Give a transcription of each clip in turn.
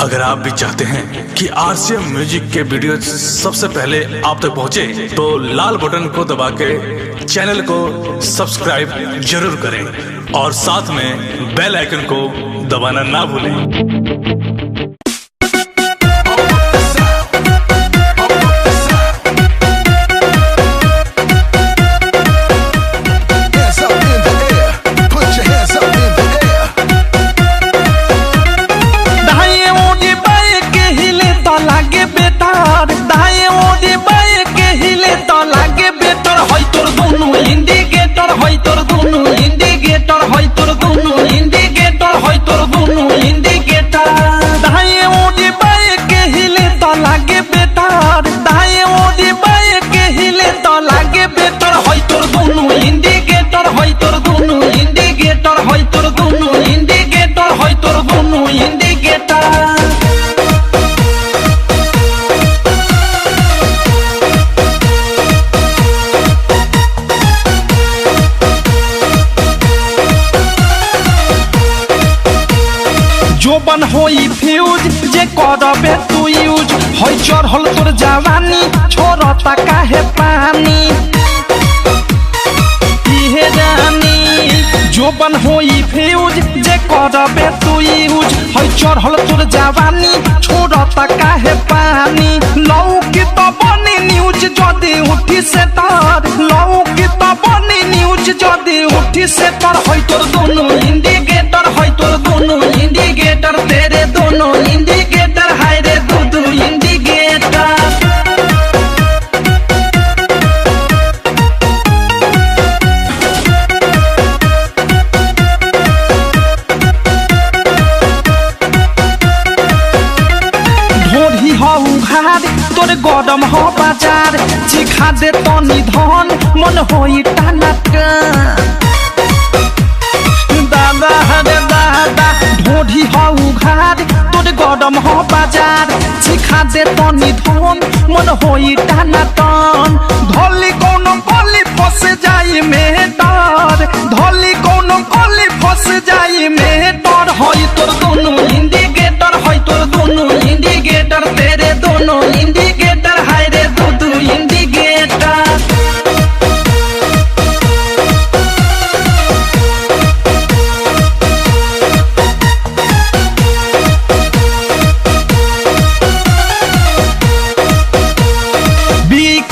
अगर आप भी चाहते हैं कि आरसीएम म्यूजिक के वीडियो सबसे पहले आप तक पहुंचे, तो लाल बटन को दबा के चैनल को सब्सक्राइब जरूर करें और साथ में बेल आइकन को दबाना ना भूलें। जोबन होई फ्यूज जे करबे तू यूज होई चढ़ल तोर जवानी छोड़ता काहे पानी इहे रानी। जोबन होई फ्यूज जे करबे तू यूज होई चढ़ल तोर जवानी छोड़ता काहे पानी। लौकी तो बनी न्यूज जदी उठी से तार, लौकी तो बनी न्यूज जदी उठी से तार। होई तोर दोनों इंडिकेटर, होई तोर दोनों इंडिकेटर, तेरे दोनों इंडिकेटर, हाय रे दो इंडिकेटर। ढोरी हो उघार तोरे गरम हो बाजार, चिखा दे तनी धन मन होई टानाटा। दादा हरे दादा ढोरी हो उघार तोरे गरम हो बाजार, चिखा दे तनी धन मन होई टानाटन। धोली कोनो गली फंस जाई में डर, धोली कोनो गली फंस जाई में डर। होई तोर दोनों इंडिकेटर, होई तोर दोनों इंडिकेटर, तेरे दोनों इंडिकेटर, हाय रे दो इंडिकेटर।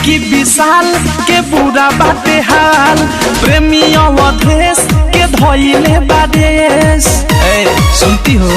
की विशाल के बुरा बाटे हाल, प्रेमी अवधेश के धोइले बादेश। सुनती हो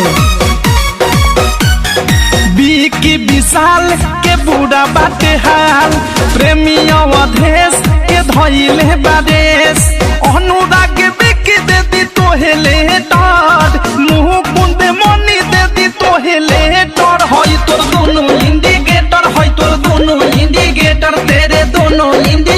की विशाल के बुरा बाटे हाल, प्रेमी अवधेश के धोइले बादेश। अनुराग बिकी दे दी तोहेले डर, मुँह कुंदे मनी दे दी तोहेले डर। होई तोर दोनों इंडिकेटर, होई तोर दोनों इंडिकेटर, तेरे दोनों इंडिकेटर।